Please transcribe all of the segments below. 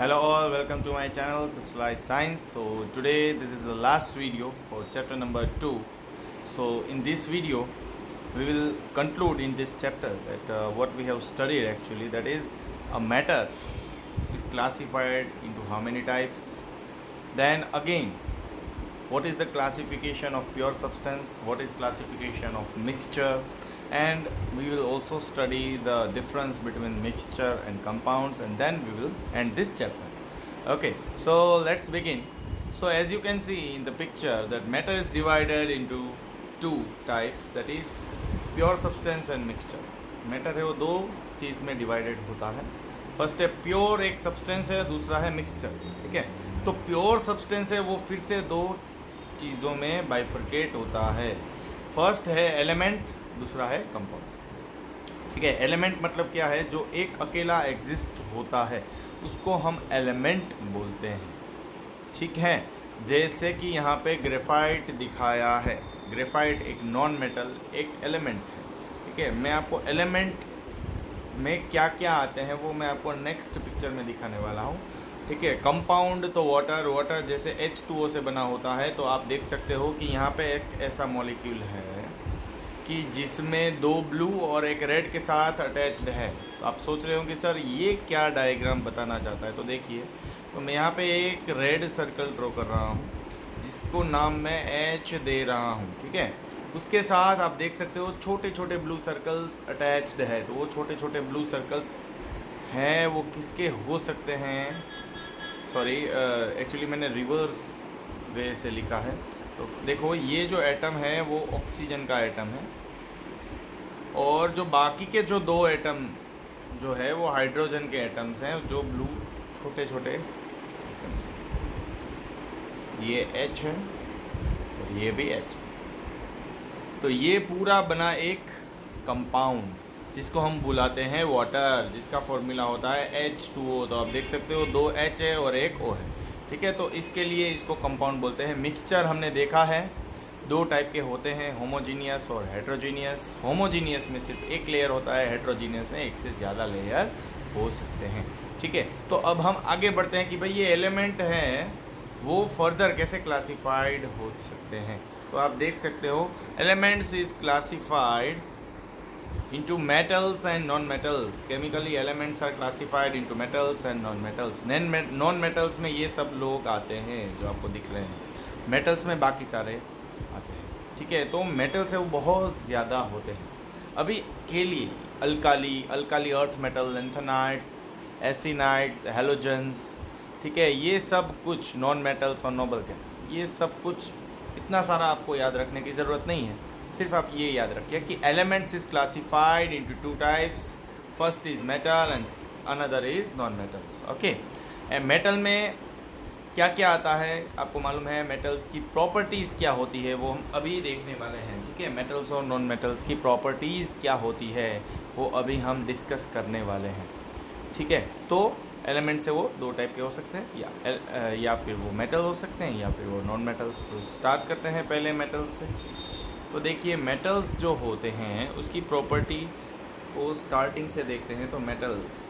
Hello all, welcome to my channel Crystallized Science. So today this is the last video for chapter number 2. So in this video we will conclude in this chapter that what we have studied actually, that is a matter is classified into how many types. Then again, what is the classification of pure substance, what is classification of mixture, and we will also study the difference between mixture and compounds, and then we will end this chapter. Okay, so let's begin. So as you can see in the picture that matter is divided into two types, that is pure substance and mixture. Matter है वो दो चीज़ में divided होता है. First है pure, एक substance है, दूसरा है मिक्सचर. ठीक है, तो प्योर सब्सटेंस है वो फिर से दो चीज़ों में बाइफर्केट होता है. फर्स्ट है एलिमेंट, दूसरा है कंपाउंड. ठीक है, एलिमेंट मतलब क्या है, जो एक अकेला एग्जिस्ट होता है उसको हम एलिमेंट बोलते हैं. ठीक है, जैसे कि यहाँ पे ग्रेफाइट दिखाया है. ग्रेफाइट एक नॉन मेटल, एक एलिमेंट है. ठीक है, मैं आपको एलिमेंट में क्या क्या आते हैं वो मैं आपको नेक्स्ट पिक्चर में दिखाने वाला हूँ. ठीक है, कंपाउंड तो वाटर जैसे H2O से बना होता है. तो आप देख सकते हो कि यहाँ पे एक ऐसा मॉलिक्यूल है कि जिसमें दो ब्लू और एक रेड के साथ अटैच्ड है. तो आप सोच रहे हो कि सर ये क्या डायग्राम बताना चाहता है. तो देखिए, तो मैं यहाँ पे एक रेड सर्कल ड्रॉ कर रहा हूँ जिसको नाम मैं H दे रहा हूँ. ठीक है, उसके साथ आप देख सकते हो छोटे छोटे ब्लू सर्कल्स अटैच्ड है. तो वो छोटे छोटे ब्लू सर्कल्स हैं वो किसके हो सकते हैं. सॉरी, एक्चुअली मैंने रिवर्स वे से लिखा है. तो देखो, ये जो एटम है वो ऑक्सीजन का एटम है, और जो बाकी के जो दो एटम जो है वो हाइड्रोजन के एटम्स हैं, जो ब्लू छोटे छोटे एटम्स. ये H है और ये भी H. तो ये पूरा बना एक कंपाउंड जिसको हम बुलाते हैं वाटर, जिसका फॉर्मूला होता है H2O. तो आप देख सकते हो दो H है और एक O है. ठीक है, तो इसके लिए इसको कंपाउंड बोलते हैं. मिक्सचर हमने देखा है दो टाइप के होते हैं, होमोजीनियस और हेट्रोजीनियस. होमोजीनियस में सिर्फ एक लेयर होता है, हेट्रोजीनियस में एक से ज़्यादा लेयर हो सकते हैं. ठीक है, तो अब हम आगे बढ़ते हैं कि भाई ये एलिमेंट हैं वो फर्दर कैसे क्लासिफाइड हो सकते हैं. तो आप देख सकते हो elements is classified into metals and non-metals. Chemically elements are classified into metals and non-metals. Non-metals में ये सब लोग आते हैं जो आपको दिख रहे हैं. metals में बाकी सारे आते हैं. ठीक है, तो metals है वो बहुत ज़्यादा होते हैं. अभी के लिए alkali earth metal, lanthanides, actinides, halogens. ठीक है, ये सब कुछ नॉन मेटल्स और नोबल गैस, ये सब कुछ इतना सारा आपको याद रखने की ज़रूरत नहीं है. सिर्फ आप ये याद रखिए कि elements is classified into two types. First is metal and another is non metals. Okay, metal में क्या क्या आता है आपको मालूम है. मेटल्स की प्रॉपर्टीज़ क्या होती है वो हम अभी देखने वाले हैं. ठीक है, मेटल्स और नॉन मेटल्स की प्रॉपर्टीज़ क्या होती है वो अभी हम डिस्कस करने वाले हैं. ठीक है, तो एलिमेंट से वो दो टाइप के हो सकते हैं, या फिर वो मेटल हो सकते हैं या फिर वो नॉन मेटल्स. तो स्टार्ट करते हैं पहले मेटल्स से. तो देखिए, मेटल्स जो होते हैं उसकी प्रॉपर्टी को स्टार्टिंग से देखते हैं. तो मेटल्स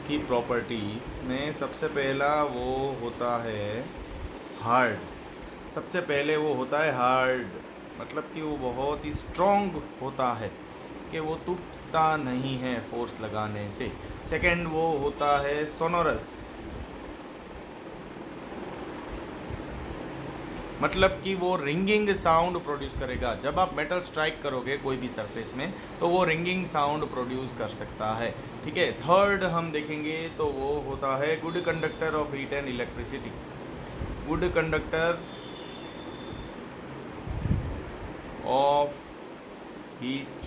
की प्रॉपर्टीज में सबसे पहला वो होता है हार्ड. सबसे पहले वो होता है हार्ड, मतलब कि वो बहुत ही स्ट्रॉन्ग होता है कि वो टूटता नहीं है फोर्स लगाने से. सेकंड वो होता है सोनोरस, मतलब कि वो रिंगिंग साउंड प्रोड्यूस करेगा. जब आप मेटल स्ट्राइक करोगे कोई भी सरफेस में तो वो रिंगिंग साउंड प्रोड्यूस कर सकता है. ठीक है, थर्ड हम देखेंगे तो वो होता है good conductor of heat and electricity. Good conductor of heat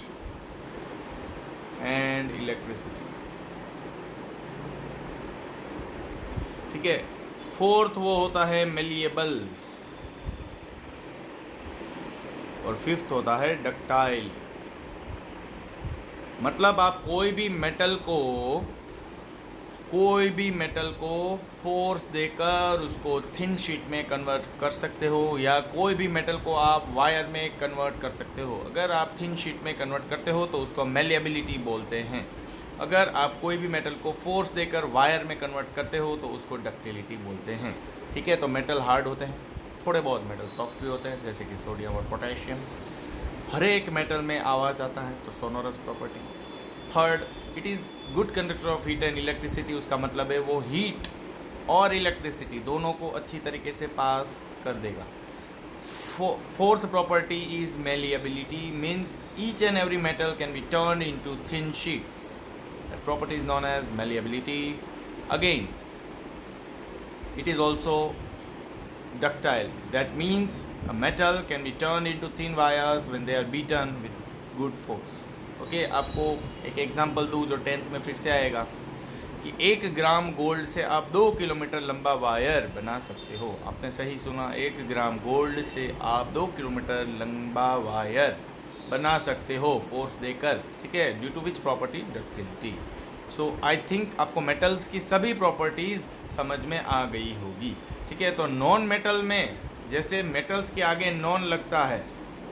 and electricity. ठीक है, फोर्थ वो होता है मेलिएबल, और फिफ्थ होता है डक्टाइल. मतलब आप कोई भी मेटल को फोर्स देकर उसको थिन शीट में कन्वर्ट कर सकते हो, या कोई भी मेटल को आप वायर में कन्वर्ट कर सकते हो. अगर आप थिन शीट में कन्वर्ट करते हो तो उसको मेलिएबिलिटी बोलते हैं. अगर आप कोई भी मेटल को फोर्स देकर वायर में कन्वर्ट करते हो तो उसको डक्टिलिटी बोलते हैं। ठीक है, तो मेटल हार्ड होते हैं, थोड़े बहुत मेटल सॉफ्ट भी होते हैं, जैसे कि सोडियम और पोटेशियम। हर एक मेटल में आवाज़ आता है, तो sonorous property. Third, it is good conductor of heat and electricity, उसका मतलब है वो हीट और इलेक्ट्रिसिटी दोनों को अच्छी तरीके से पास कर देगा। Fourth property is malleability, means each and every metal can be turned into thin sheets. That property is known as malleability. Again, it is also ductile. That means a metal can be turned into thin wires when they are beaten with good force. Okay, आपको एक example दूँ जो 10th में फिर से आएगा कि 1 gram gold से आप 2 किलोमीटर लंबा वायर बना सकते हो। आपने सही सुना, 1 ग्राम गोल्ड से आप 2 किलोमीटर लंबा वायर बना सकते हो फोर्स देकर। ठीक है, due to which property, ductility. So I think आपको मेटल्स की सभी प्रॉपर्टीज़ समझ में आ गई होगी। ठीक है, तो नॉन मेटल में जैसे मेटल्स के आगे नॉन लगता है,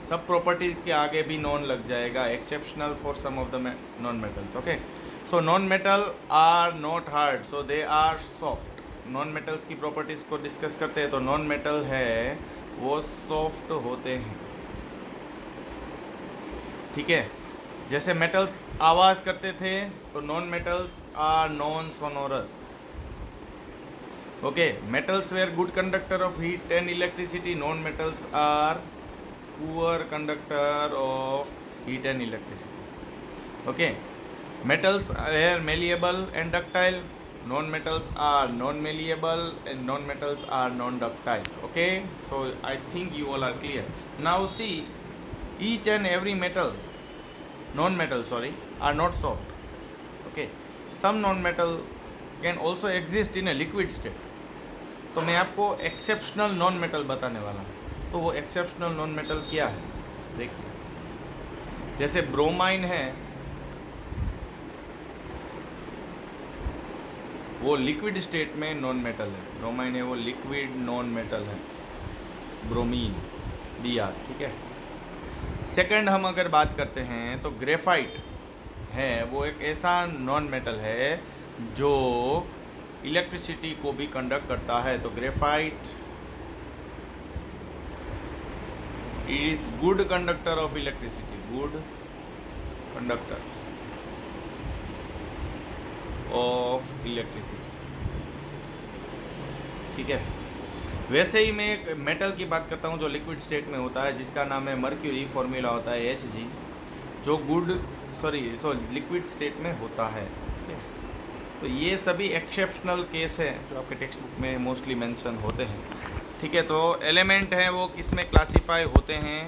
सब प्रॉपर्टीज़ के आगे भी नॉन लग जाएगा, exceptional for some of the non metals. Okay, so non metal are not hard, so they are soft. Non metals की प्रॉपर्टीज़ को डिस्कस करते हैं, तो नॉन मेटल है वो सॉफ्ट होते हैं। ठीक है, जैसे मेटल्स आवाज़ करते थे, तो non metals are non sonorous. Okay, metals were good conductor of heat and electricity, non metals are poor conductor of heat and electricity. Okay, metals are malleable and ductile, non-metals are non-malleable and non-metals are non-ductile. Okay, so I think you all are clear. Now see, each and every metal, non-metal sorry, are not soft. Okay, some non-metal can also exist in a liquid state. तो मैं आपको exceptional non metal बताने वाला हूँ। तो वो exceptional non metal क्या है, देखिए, जैसे ब्रोमाइन है, वो लिक्विड स्टेट में नॉन मेटल है। ब्रोमाइन है वो लिक्विड नॉन मेटल है, ब्रोमीन, Br। ठीक है, सेकंड हम अगर बात करते हैं तो ग्रेफाइट है वो एक ऐसा नॉन मेटल है जो इलेक्ट्रिसिटी को भी कंडक्ट करता है। तो graphite is good conductor of electricity, good conductor of electricity. ठीक है, वैसे ही मैं एक मेटल की बात करता हूँ जो लिक्विड स्टेट में होता है, जिसका नाम है मर्क्यूरी, फॉर्मूला होता है Hg, जो लिक्विड स्टेट में होता है। ठीक है, तो ये सभी एक्सेप्शनल केस है जो आपके टेक्स्ट बुक में मोस्टली मेंशन होते हैं। ठीक है, तो एलिमेंट हैं वो किस में क्लासीफाई होते हैं,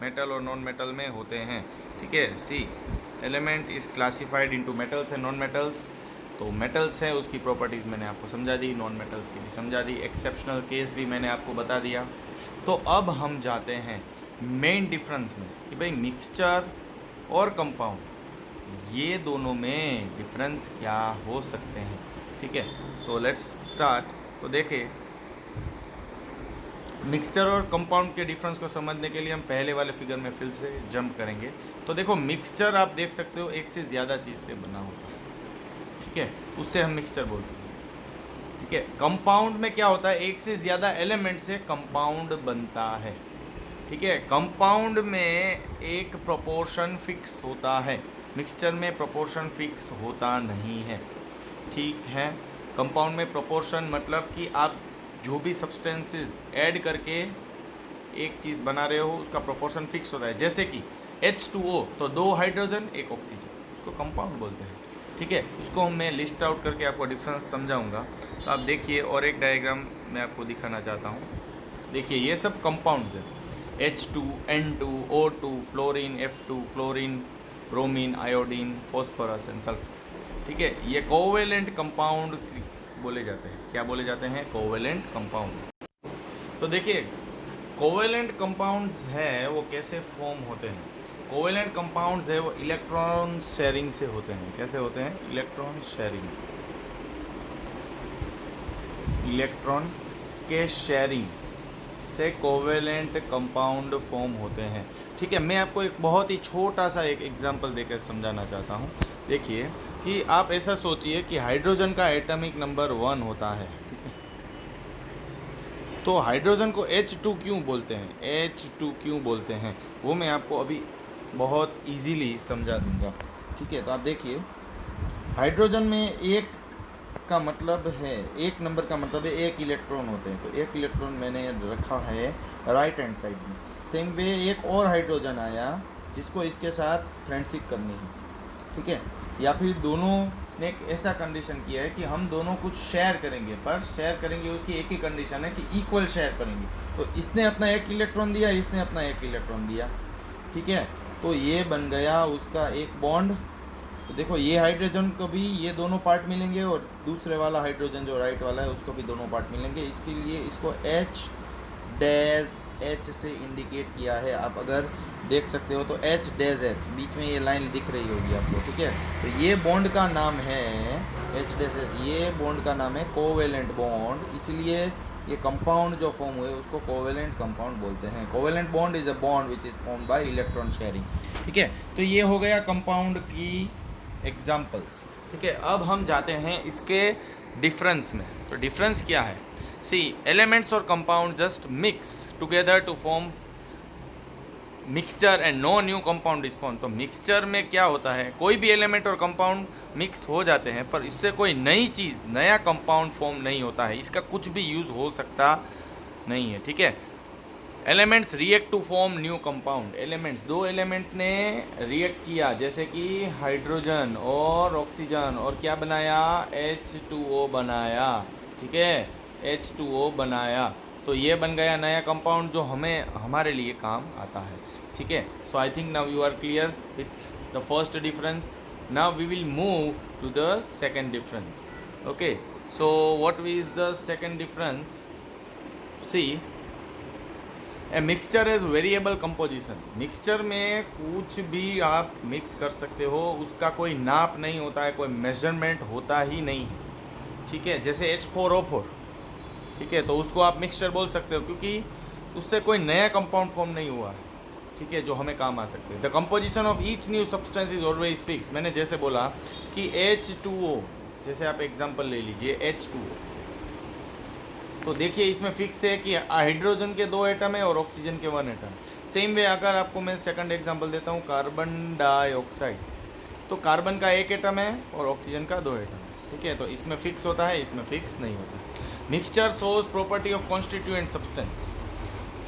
मेटल और नॉन मेटल में होते हैं। ठीक है, see element is classified into metals and non metals. तो मेटल्स है उसकी प्रॉपर्टीज़ मैंने आपको समझा दी, नॉन मेटल्स की भी समझा दी, एक्सेप्शनल केस भी मैंने आपको बता दिया। तो अब हम जाते हैं मेन डिफरेंस में कि भाई मिक्सचर और कंपाउंड ये दोनों में डिफरेंस क्या हो सकते हैं। ठीक है, सो लेट्स स्टार्ट। तो देखिए, मिक्सचर और कंपाउंड के डिफरेंस को समझने के लिए हम पहले वाले फिगर में फिर से जंप करेंगे। तो देखो, मिक्सचर आप देख सकते हो एक से ज़्यादा चीज़ से बना होता है। ठीक है, उससे हम मिक्सचर बोलते हैं। ठीक है, कंपाउंड में क्या होता है, एक से ज़्यादा एलिमेंट से कंपाउंड बनता है। ठीक है, कंपाउंड में एक प्रोपोर्शन फिक्स होता है, मिक्सचर में प्रोपोर्शन फिक्स होता नहीं है। ठीक है, कंपाउंड में प्रोपोर्शन मतलब कि आप जो भी सब्सटेंसेस ऐड करके एक चीज़ बना रहे हो उसका प्रोपोर्शन फिक्स होता है। जैसे कि H2O, तो 2 हाइड्रोजन 1 ऑक्सीजन, उसको कंपाउंड बोलते हैं। ठीक है, उसको मैं लिस्ट आउट करके आपको डिफरेंस समझाऊंगा। तो आप देखिए, और एक डायग्राम मैं आपको दिखाना चाहता हूँ। देखिए, ये सब कंपाउंड्स हैं, H2, N2, O2, fluorine, F2, chlorine, bromine, iodine, phosphorus and sulphur. ठीक है, ये कोवेलेंट कंपाउंड बोले जाते हैं। क्या बोले जाते हैं, कोवेलेंट कंपाउंड। तो देखिए, कोवेलेंट कंपाउंड्स हैं वो कैसे फॉर्म होते हैं। कोवेलेंट कंपाउंड्स है वो इलेक्ट्रॉन शेयरिंग से होते हैं। कैसे होते हैं, इलेक्ट्रॉन शेयरिंग से, इलेक्ट्रॉन के शेयरिंग से कोवेलेंट कंपाउंड फॉर्म होते हैं। ठीक है, मैं आपको एक बहुत ही छोटा सा एक एग्जांपल देकर समझाना चाहता हूँ। देखिए कि आप ऐसा सोचिए कि हाइड्रोजन का एटॉमिक नंबर 1 होता है, ठीक है। तो हाइड्रोजन को H2 क्यों बोलते हैं, H2 क्यों बोलते हैं, वो मैं आपको अभी बहुत इजीली समझा दूंगा, ठीक है। तो आप देखिए, हाइड्रोजन में एक का मतलब है, एक नंबर का मतलब है एक इलेक्ट्रॉन होते हैं। तो एक इलेक्ट्रॉन मैंने रखा है राइट हैंड साइड में। सेम वे एक और हाइड्रोजन आया जिसको इसके साथ फ्रेंडशिप करनी है, ठीक है। या फिर दोनों ने एक ऐसा कंडीशन किया है कि हम दोनों कुछ शेयर करेंगे, पर शेयर करेंगे उसकी एक ही कंडीशन है कि इक्वल शेयर करेंगे। तो इसने अपना एक इलेक्ट्रॉन दिया, इसने अपना एक इलेक्ट्रॉन दिया, ठीक है। तो ये बन गया उसका एक बॉन्ड। तो देखो, ये हाइड्रोजन को भी ये दोनों पार्ट मिलेंगे और दूसरे वाला हाइड्रोजन जो राइट वाला है उसको भी दोनों पार्ट मिलेंगे। इसके लिए इसको H से इंडिकेट किया है। आप अगर देख सकते हो तो H बीच में ये लाइन दिख रही होगी आपको, ठीक है। तो ये बॉन्ड का नाम है H, ये बॉन्ड का नाम है कोवेलेंट बॉन्ड। इसलिए ये कंपाउंड जो फॉर्म हुए उसको कोवेलेंट कंपाउंड बोलते हैं। Covalent bond is a bond which is formed by electron sharing, ठीक है। तो ये हो गया कंपाउंड की एग्जाम्पल्स, ठीक है। अब हम जाते हैं इसके डिफरेंस में। तो डिफरेंस क्या है, सी एलिमेंट्स और compound just mix together to form mixture and no new compound is form. तो मिक्सचर में क्या होता है, कोई भी एलिमेंट और कंपाउंड मिक्स हो जाते हैं पर इससे कोई नई चीज़, नया कंपाउंड फॉर्म नहीं होता है, इसका कुछ भी यूज़ हो सकता नहीं है, ठीक है। Elements react to form new compound. Elements, दो एलिमेंट ने रिएक्ट किया, जैसे कि हाइड्रोजन और ऑक्सीजन, और क्या बनाया, H2O बनाया, ठीक है, H2O बनाया। तो ये बन गया नया कंपाउंड जो हमें हमारे लिए काम आता है, ठीक है। So I think now you are clear with the first difference. Now we will move to the second difference, okay. So what is the second difference, see a mixture is variable composition. Mixture में कुछ भी आप mix कर सकते हो, उसका कोई नाप नहीं होता है, कोई मेजरमेंट होता ही नहीं है, ठीक है। जैसे H4O4, ठीक है, तो उसको आप मिक्सचर बोल सकते हो क्योंकि उससे कोई नया कंपाउंड फॉर्म नहीं हुआ है, ठीक है, जो हमें काम आ सकते हैं। The composition of each new substance is always fix. मैंने जैसे बोला कि H2O, जैसे आप एग्जांपल ले लीजिए H2O, तो देखिए इसमें फिक्स है कि हाइड्रोजन के 2 एटम है और ऑक्सीजन के 1 एटम। सेम वे अगर आपको मैं सेकंड एग्जांपल देता हूँ, कार्बन डाइऑक्साइड, तो कार्बन का 1 एटम है और ऑक्सीजन का 2 एटम है, ठीक है। तो इसमें फिक्स होता है, इसमें फिक्स नहीं होता। Mixture shows property of constituent substance,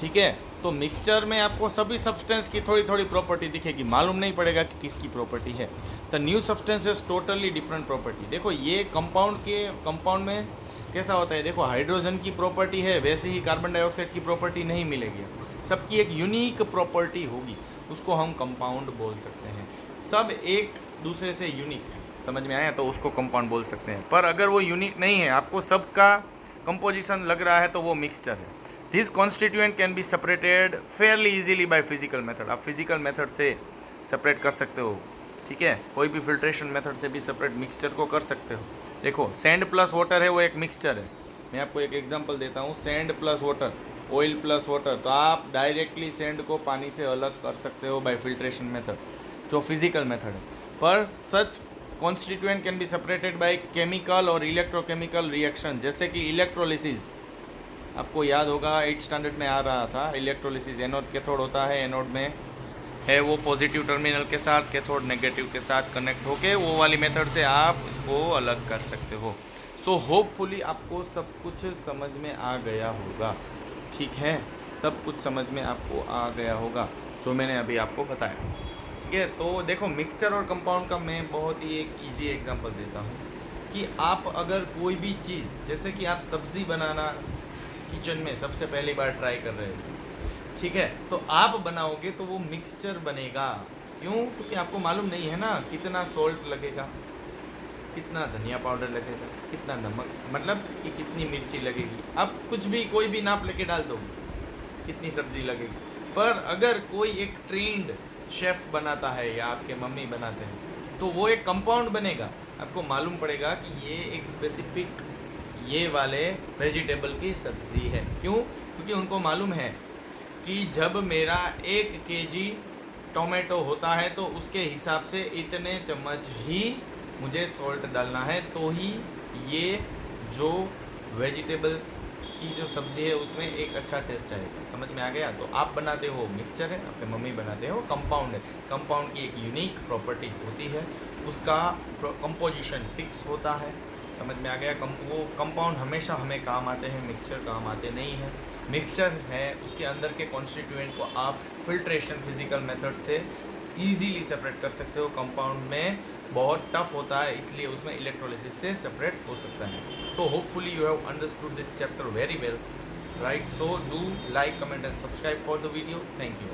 ठीक है। तो मिक्सचर में आपको सभी सब्सटेंस की थोड़ी थोड़ी प्रॉपर्टी दिखेगी, मालूम नहीं पड़ेगा कि किसकी प्रॉपर्टी है। The new substances totally different property. देखो ये कंपाउंड में कैसा होता है, देखो हाइड्रोजन की प्रॉपर्टी है, वैसे ही कार्बन डाइऑक्साइड की प्रॉपर्टी नहीं मिलेगी, सबकी एक यूनिक प्रॉपर्टी होगी, उसको हम कंपाउंड बोल सकते हैं। सब एक दूसरे से यूनिक है, समझ में आया, तो उसको कंपाउंड बोल सकते हैं। पर अगर वो यूनिक नहीं है, आपको सबका कंपोजिशन लग रहा है, तो वो मिक्सचर है। This constituent can be separated Fairlie easily by physical method. आप फिजिकल मेथड से सेपरेट कर सकते हो, ठीक है, कोई भी फिल्ट्रेशन मेथड से भी सेपरेट मिक्सचर को कर सकते हो। देखो सैंड प्लस वाटर है, वो एक मिक्सचर है। मैं आपको एक एग्जांपल देता हूँ, sand plus water, oil plus water, तो आप डायरेक्टली सैंड को पानी से अलग कर सकते हो बाय फिल्ट्रेशन मेथड, जो फिजिकल मेथड है। पर such constituent can be separated by chemical और इलेक्ट्रोकेमिकल रिएक्शन, जैसे कि इलेक्ट्रोलिसिस। आपको याद होगा 8th स्टैंडर्ड में आ रहा था इलेक्ट्रोलिसिस। एनोड कैथोड होता है, एनोड में है वो पॉजिटिव टर्मिनल के साथ, कैथोड नेगेटिव के साथ कनेक्ट होके वो वाली मेथड से आप इसको अलग कर सकते हो। सो होपफुली आपको सब कुछ समझ में आ गया होगा, ठीक है, सब कुछ समझ में आपको आ गया होगा जो मैंने अभी आपको बताया, ठीक है। तो देखो मिक्सचर और कंपाउंड का मैं बहुत ही एक ईजी एग्जांपल देता हूँ कि आप अगर कोई भी चीज़, जैसे कि आप सब्ज़ी बनाना किचन में सबसे पहली बार ट्राई कर रहे हो, ठीक है, तो आप बनाओगे तो वो मिक्सचर बनेगा। क्यों? क्योंकि आपको मालूम नहीं है ना कितना सॉल्ट लगेगा, कितना धनिया पाउडर लगेगा, कितना नमक, मतलब कि कितनी मिर्ची लगेगी। आप कुछ भी कोई भी नाप लेके डाल दोगे, कितनी सब्जी लगेगी। पर अगर कोई एक ट्रेंड शेफ़ बनाता है या आपके मम्मी बनाते हैं, तो वो एक कंपाउंड बनेगा। आपको मालूम पड़ेगा कि ये एक स्पेसिफिक ये वाले वेजिटेबल की सब्ज़ी है। क्यों? क्योंकि उनको मालूम है कि जब मेरा 1 kg टोमेटो होता है तो उसके हिसाब से इतने चम्मच ही मुझे सॉल्ट डालना है, तो ही ये जो वेजिटेबल की जो सब्ज़ी है उसमें एक अच्छा टेस्ट आएगा। समझ में आ गया? तो आप बनाते हो मिक्सचर है, आपके मम्मी बनाते हो कंपाउंड है। कंपाउंड की एक यूनिक प्रॉपर्टी होती है, उसका कंपोजिशन फिक्स होता है। समझ में आ गया? वो कंपाउंड हमेशा हमें काम आते हैं, मिक्सचर काम आते नहीं हैं। मिक्सचर है, उसके अंदर के कॉन्स्टिट्यूएंट को आप फिल्ट्रेशन फिजिकल मेथड से ईजीली सेपरेट कर सकते हो। कंपाउंड में बहुत टफ होता है, इसलिए उसमें इलेक्ट्रोलिसिस से सेपरेट हो सकता है। So hopefully you have understood this chapter very well, right? So do like, comment and subscribe for the video. Thank you.